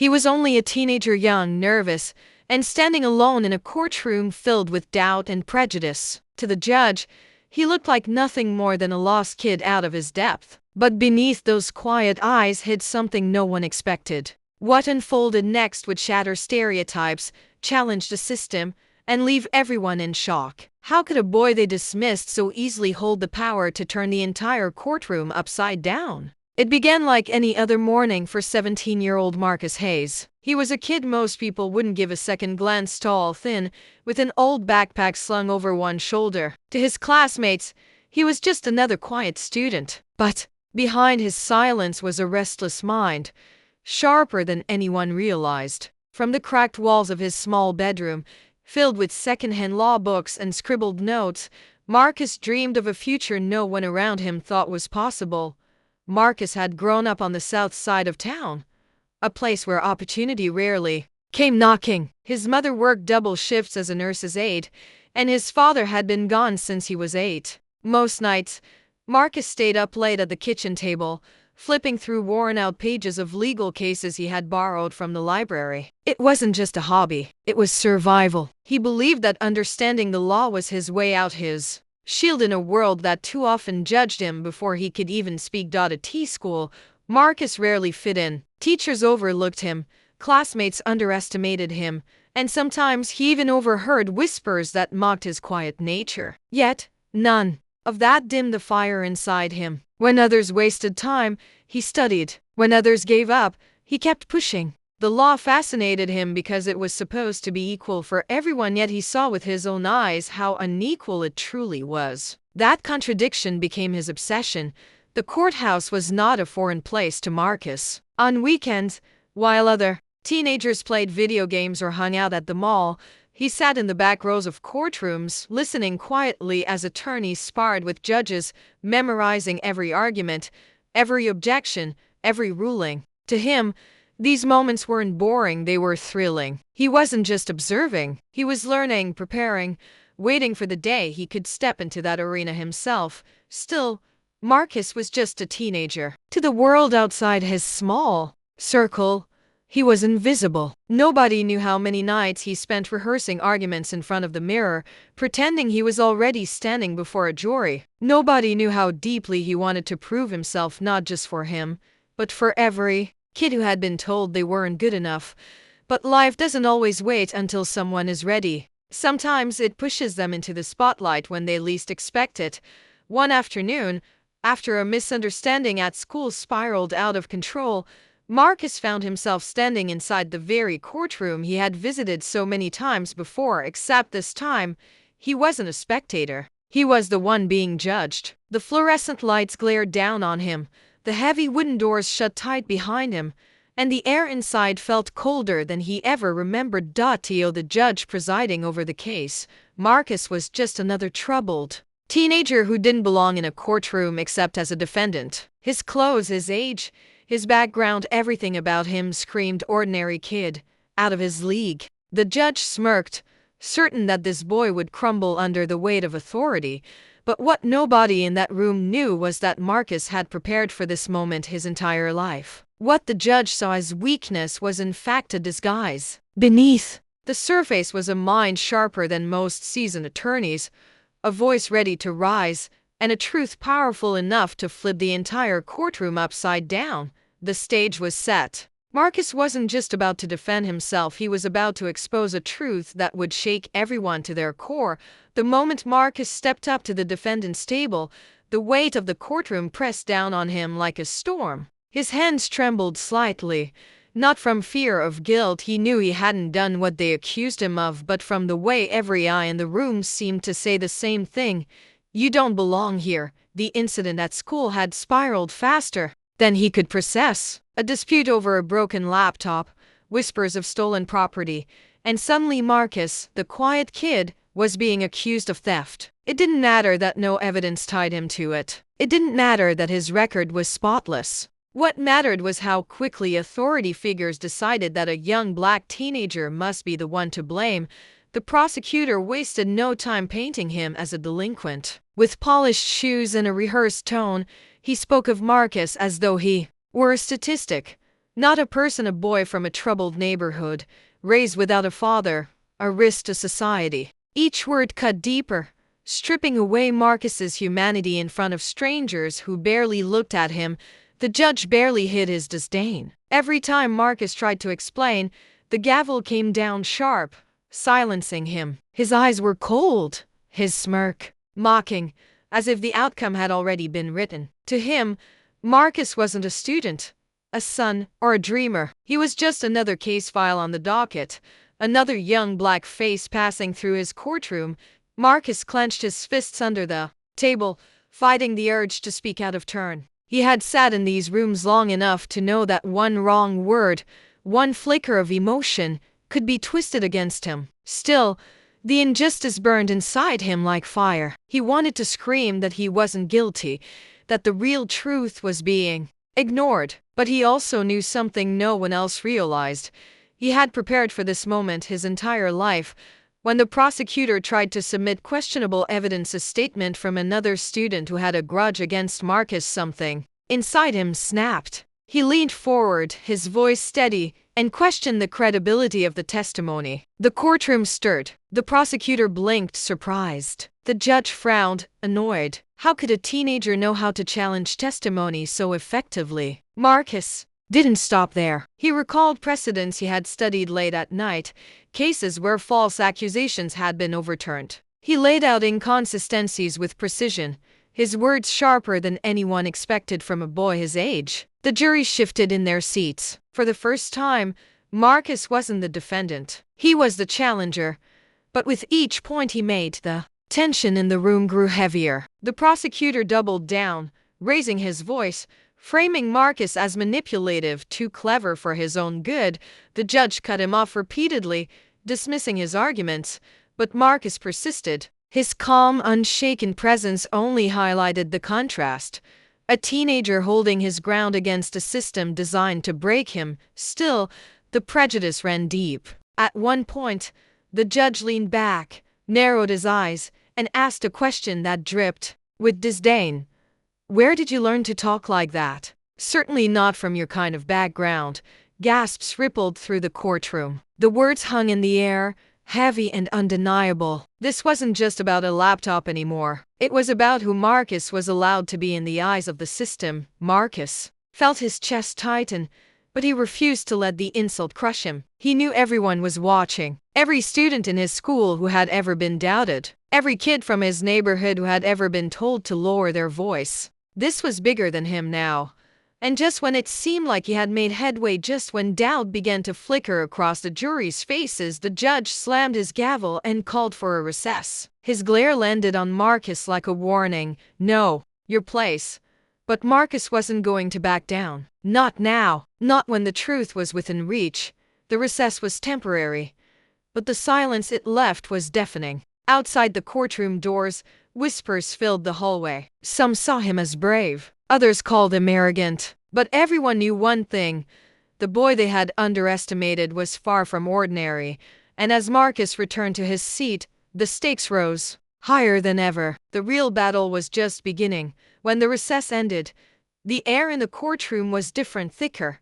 He was only a teenager, young, nervous, and standing alone in a courtroom filled with doubt and prejudice. To the judge, he looked like nothing more than a lost kid out of his depth. But beneath those quiet eyes hid something no one expected. What unfolded next would shatter stereotypes, challenge the system, and leave everyone in shock. How could a boy they dismissed so easily hold the power to turn the entire courtroom upside down? It began like any other morning for 17-year-old Marcus Hayes. He was a kid most people wouldn't give a second glance, tall, thin, with an old backpack slung over one shoulder. To his classmates, he was just another quiet student. But behind his silence was a restless mind, sharper than anyone realized. From the cracked walls of his small bedroom, filled with secondhand law books and scribbled notes, Marcus dreamed of a future no one around him thought was possible. Marcus had grown up on the south side of town, a place where opportunity rarely came knocking. His mother worked double shifts as a nurse's aide, and his father had been gone since he was 8. Most nights, Marcus stayed up late at the kitchen table, flipping through worn-out pages of legal cases he had borrowed from the library. It wasn't just a hobby, it was survival. He believed that understanding the law was his way out, his shield in a world that too often judged him before he could even speak. At school, Marcus rarely fit in. Teachers overlooked him, classmates underestimated him, and sometimes he even overheard whispers that mocked his quiet nature. Yet, none of that dimmed the fire inside him. When others wasted time, he studied. When others gave up, he kept pushing. The law fascinated him because it was supposed to be equal for everyone, yet he saw with his own eyes how unequal it truly was. That contradiction became his obsession. The courthouse was not a foreign place to Marcus. On weekends, while other teenagers played video games or hung out at the mall, he sat in the back rows of courtrooms, listening quietly as attorneys sparred with judges, memorizing every argument, every objection, every ruling. To him, these moments weren't boring, they were thrilling. He wasn't just observing, he was learning, preparing, waiting for the day he could step into that arena himself. Still, Marcus was just a teenager. To the world outside his small circle, he was invisible. Nobody knew how many nights he spent rehearsing arguments in front of the mirror, pretending he was already standing before a jury. Nobody knew how deeply he wanted to prove himself, not just for him, but for every kid who had been told they weren't good enough. But life doesn't always wait until someone is ready. Sometimes it pushes them into the spotlight when they least expect it. One afternoon, after a misunderstanding at school spiraled out of control, Marcus found himself standing inside the very courtroom he had visited so many times before, except this time, he wasn't a spectator. He was the one being judged. The fluorescent lights glared down on him, the heavy wooden doors shut tight behind him, and the air inside felt colder than he ever remembered. To the judge presiding over the case, Marcus was just another troubled teenager who didn't belong in a courtroom except as a defendant. His clothes, his age, his background, everything about him screamed ordinary kid, out of his league. The judge smirked, certain that this boy would crumble under the weight of authority. But what nobody in that room knew was that Marcus had prepared for this moment his entire life. What the judge saw as weakness was in fact a disguise. Beneath the surface was a mind sharper than most seasoned attorneys, a voice ready to rise, and a truth powerful enough to flip the entire courtroom upside down. The stage was set. Marcus wasn't just about to defend himself, he was about to expose a truth that would shake everyone to their core. The moment Marcus stepped up to the defendant's table, the weight of the courtroom pressed down on him like a storm. His hands trembled slightly, not from fear of guilt, he knew he hadn't done what they accused him of, but from the way every eye in the room seemed to say the same thing: "You don't belong here." The incident at school had spiraled faster than he could process. A dispute over a broken laptop, whispers of stolen property, and suddenly Marcus, the quiet kid, was being accused of theft. It didn't matter that no evidence tied him to it. It didn't matter that his record was spotless. What mattered was how quickly authority figures decided that a young black teenager must be the one to blame. The prosecutor wasted no time painting him as a delinquent. With polished shoes and a rehearsed tone, he spoke of Marcus as though he were a statistic, Not a boy from a troubled neighborhood, raised without a father, a risk to society. Each word cut deeper, stripping away Marcus's humanity in front of strangers who barely looked at him. The judge barely hid his disdain. Every time Marcus tried to explain, the gavel came down sharp, silencing him. His eyes were cold, his smirk mocking, as if the outcome had already been written. To him, Marcus wasn't a student, a son, or a dreamer. He was just another case file on the docket, another young black face passing through his courtroom. Marcus clenched his fists under the table, fighting the urge to speak out of turn. He had sat in these rooms long enough to know that one wrong word, one flicker of emotion, could be twisted against him. Still, the injustice burned inside him like fire. He wanted to scream that he wasn't guilty, that the real truth was being ignored. But he also knew something no one else realized. He had prepared for this moment his entire life. When the prosecutor tried to submit questionable evidence, a statement from another student who had a grudge against Marcus, something inside him snapped. He leaned forward, his voice steady, and questioned the credibility of the testimony. The courtroom stirred. The prosecutor blinked, surprised. The judge frowned, annoyed. How could a teenager know how to challenge testimony so effectively? Marcus didn't stop there. He recalled precedents he had studied late at night, cases where false accusations had been overturned. He laid out inconsistencies with precision, his words sharper than anyone expected from a boy his age. The jury shifted in their seats. For the first time, Marcus wasn't the defendant. He was the challenger. But with each point he made, the tension in the room grew heavier. The prosecutor doubled down, raising his voice, framing Marcus as manipulative, too clever for his own good. The judge cut him off repeatedly, dismissing his arguments, but Marcus persisted. His calm, unshaken presence only highlighted the contrast. A teenager holding his ground against a system designed to break him. Still, the prejudice ran deep. At one point, the judge leaned back, narrowed his eyes, and asked a question that dripped with disdain. "Where did you learn to talk like that?" "Certainly not from your kind of background." Gasps rippled through the courtroom. The words hung in the air, heavy and undeniable. This wasn't just about a laptop anymore. It was about who Marcus was allowed to be in the eyes of the system. Marcus felt his chest tighten, but he refused to let the insult crush him. He knew everyone was watching. Every student in his school who had ever been doubted. Every kid from his neighborhood who had ever been told to lower their voice. This was bigger than him now. And just when it seemed like he had made headway, just when doubt began to flicker across the jury's faces, the judge slammed his gavel and called for a recess. His glare landed on Marcus like a warning. "No, your place." But Marcus wasn't going to back down. Not now. Not when the truth was within reach. The recess was temporary, but the silence it left was deafening. Outside the courtroom doors, whispers filled the hallway. Some saw him as brave. Others called him arrogant. But everyone knew one thing. The boy they had underestimated was far from ordinary. And as Marcus returned to his seat, the stakes rose higher than ever. The real battle was just beginning. When the recess ended, the air in the courtroom was different, thicker,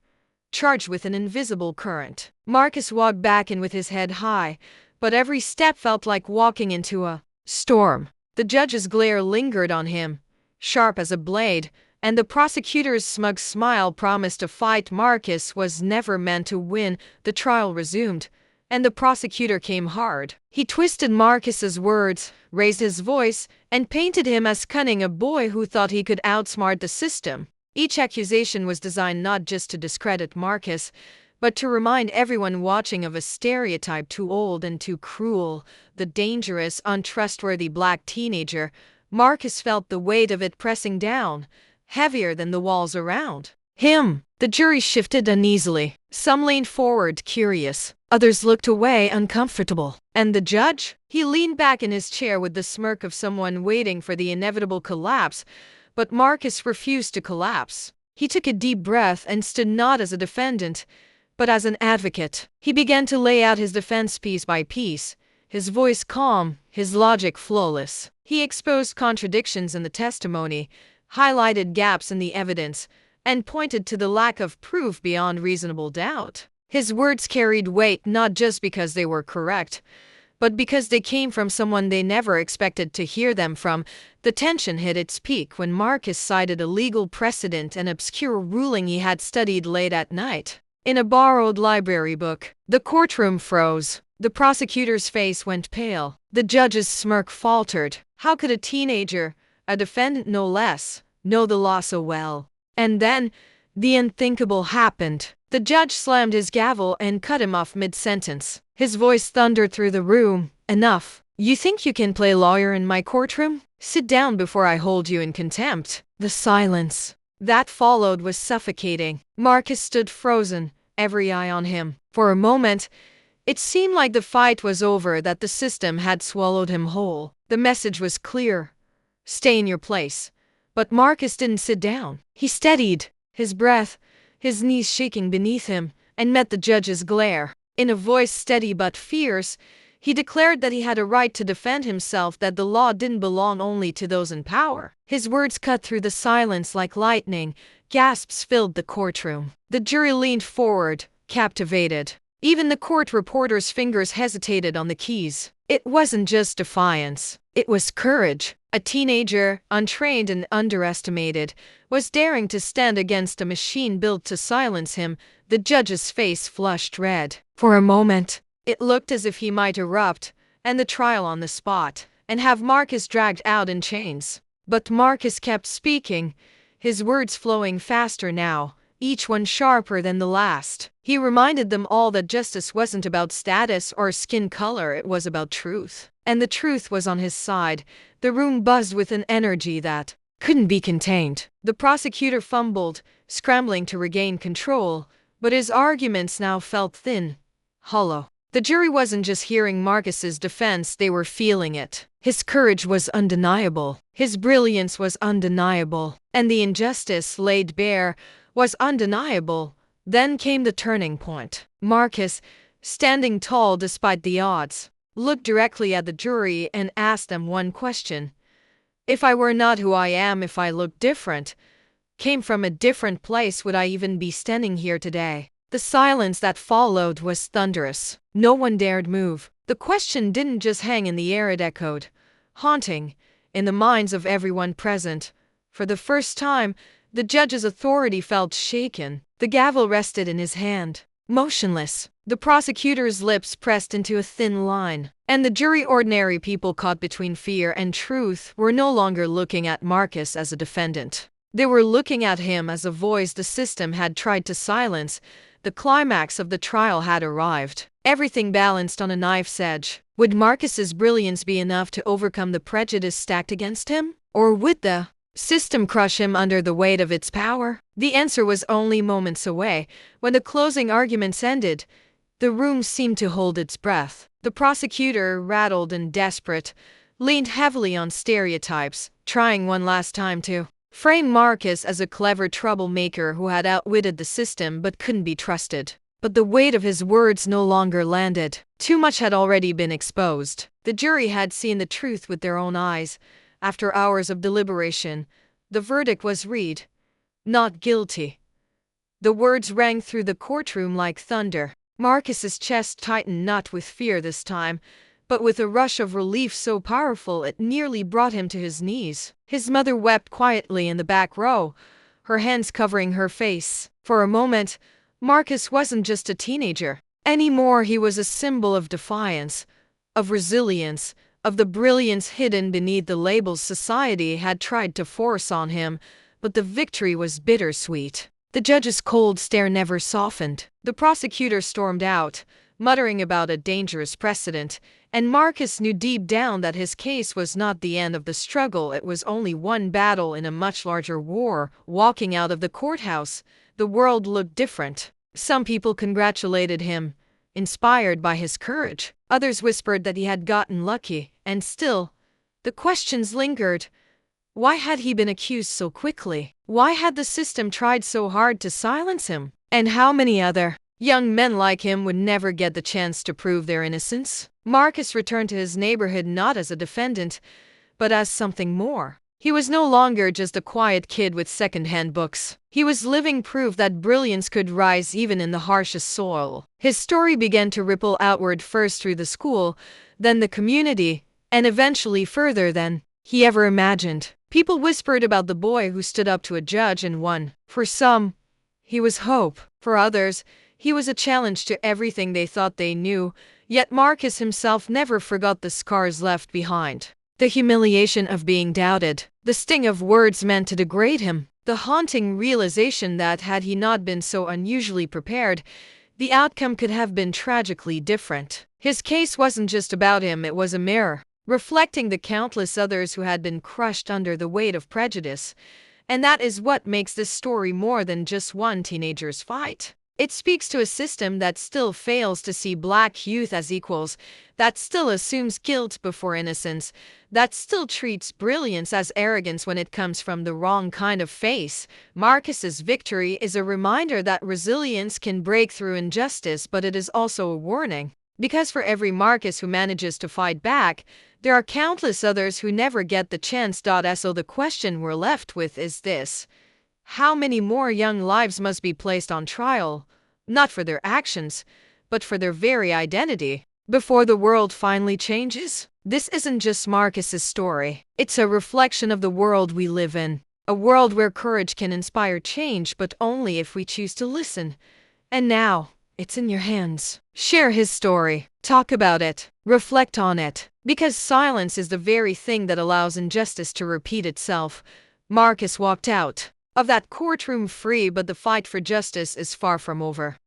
charged with an invisible current. Marcus walked back in with his head high, but every step felt like walking into a storm. The judge's glare lingered on him, sharp as a blade, and the prosecutor's smug smile promised a fight Marcus was never meant to win. The trial resumed, and the prosecutor came hard. He twisted Marcus's words, raised his voice, and painted him as cunning, a boy who thought he could outsmart the system. Each accusation was designed not just to discredit Marcus, but to remind everyone watching of a stereotype too old and too cruel, the dangerous, untrustworthy black teenager. Marcus felt the weight of it pressing down, heavier than the walls around him. The jury shifted uneasily. Some leaned forward, curious. Others looked away, uncomfortable. And the judge? He leaned back in his chair with the smirk of someone waiting for the inevitable collapse. But Marcus refused to collapse. He took a deep breath and stood not as a defendant, but as an advocate. He began to lay out his defense piece by piece, his voice calm, his logic flawless. He exposed contradictions in the testimony, highlighted gaps in the evidence, and pointed to the lack of proof beyond reasonable doubt. His words carried weight not just because they were correct, but because they came from someone they never expected to hear them from. The tension hit its peak when Marcus cited a legal precedent and obscure ruling he had studied late at night in a borrowed library book. The courtroom froze. The prosecutor's face went pale. The judge's smirk faltered. How could a teenager, a defendant no less, know the law so well? And then, the unthinkable happened. The judge slammed his gavel and cut him off mid-sentence. His voice thundered through the room. Enough. You think you can play lawyer in my courtroom? Sit down before I hold you in contempt. The silence that followed was suffocating. Marcus stood frozen, every eye on him. For a moment, it seemed like the fight was over, that the system had swallowed him whole. The message was clear. Stay in your place. But Marcus didn't sit down. He steadied his breath, his knees shaking beneath him, and met the judge's glare. In a voice steady but fierce, he declared that he had a right to defend himself, that the law didn't belong only to those in power. His words cut through the silence like lightning. Gasps filled the courtroom. The jury leaned forward, captivated. Even the court reporter's fingers hesitated on the keys. It wasn't just defiance. It was courage. A teenager, untrained and underestimated, was daring to stand against a machine built to silence him. The judge's face flushed red. For a moment, it looked as if he might erupt, end the trial on the spot, and have Marcus dragged out in chains. But Marcus kept speaking, his words flowing faster now, each one sharper than the last. He reminded them all that justice wasn't about status or skin color, it was about truth. And the truth was on his side. The room buzzed with an energy that couldn't be contained. The prosecutor fumbled, scrambling to regain control, but his arguments now felt thin, hollow. The jury wasn't just hearing Marcus's defense, they were feeling it. His courage was undeniable. His brilliance was undeniable. And the injustice laid bare was undeniable. Then came the turning point. Marcus, standing tall despite the odds, looked directly at the jury and asked them one question. If I were not who I am, if I looked different, came from a different place, would I even be standing here today? The silence that followed was thunderous. No one dared move. The question didn't just hang in the air, it echoed, haunting, in the minds of everyone present. For the first time, the judge's authority felt shaken. The gavel rested in his hand, motionless. The prosecutor's lips pressed into a thin line, and the jury, ordinary people caught between fear and truth, were no longer looking at Marcus as a defendant. They were looking at him as a voice the system had tried to silence. The climax of the trial had arrived. Everything balanced on a knife's edge. Would Marcus's brilliance be enough to overcome the prejudice stacked against him? Or would the system crush him under the weight of its power? The answer was only moments away. When the closing arguments ended, the room seemed to hold its breath. The prosecutor, rattled and desperate, leaned heavily on stereotypes, trying one last time to frame Marcus as a clever troublemaker who had outwitted the system but couldn't be trusted. But the weight of his words no longer landed. Too much had already been exposed. The jury had seen the truth with their own eyes. After hours of deliberation, the verdict was read, not guilty. The words rang through the courtroom like thunder. Marcus's chest tightened, not with fear this time, but with a rush of relief so powerful it nearly brought him to his knees. His mother wept quietly in the back row, her hands covering her face. For a moment, Marcus wasn't just a teenager anymore. He was a symbol of defiance, of resilience, of the brilliance hidden beneath the labels society had tried to force on him. But the victory was bittersweet. The judge's cold stare never softened. The prosecutor stormed out, muttering about a dangerous precedent, and Marcus knew deep down that his case was not the end of the struggle. It was only one battle in a much larger war. Walking out of the courthouse, the world looked different. Some people congratulated him, inspired by his courage. Others whispered that he had gotten lucky, and still, the questions lingered. Why had he been accused so quickly? Why had the system tried so hard to silence him? And how many other young men like him would never get the chance to prove their innocence? Marcus returned to his neighborhood not as a defendant, but as something more. He was no longer just a quiet kid with second-hand books. He was living proof that brilliance could rise even in the harshest soil. His story began to ripple outward, first through the school, then the community, and eventually further than he ever imagined. People whispered about the boy who stood up to a judge and won. For some, he was hope. For others, he was a challenge to everything they thought they knew. Yet Marcus himself never forgot the scars left behind. The humiliation of being doubted, the sting of words meant to degrade him, the haunting realization that had he not been so unusually prepared, the outcome could have been tragically different. His case wasn't just about him, it was a mirror, reflecting the countless others who had been crushed under the weight of prejudice. And that is what makes this story more than just one teenager's fight. It speaks to a system that still fails to see Black youth as equals, that still assumes guilt before innocence, that still treats brilliance as arrogance when it comes from the wrong kind of face. Marcus's victory is a reminder that resilience can break through injustice, but it is also a warning. Because for every Marcus who manages to fight back, there are countless others who never get the chance. So the question we're left with is this: how many more young lives must be placed on trial, not for their actions, but for their very identity, before the world finally changes? This isn't just Marcus's story. It's a reflection of the world we live in. A world where courage can inspire change, but only if we choose to listen. And now, it's in your hands. Share his story. Talk about it. Reflect on it. Because silence is the very thing that allows injustice to repeat itself. Marcus walked out of that courtroom free, but the fight for justice is far from over.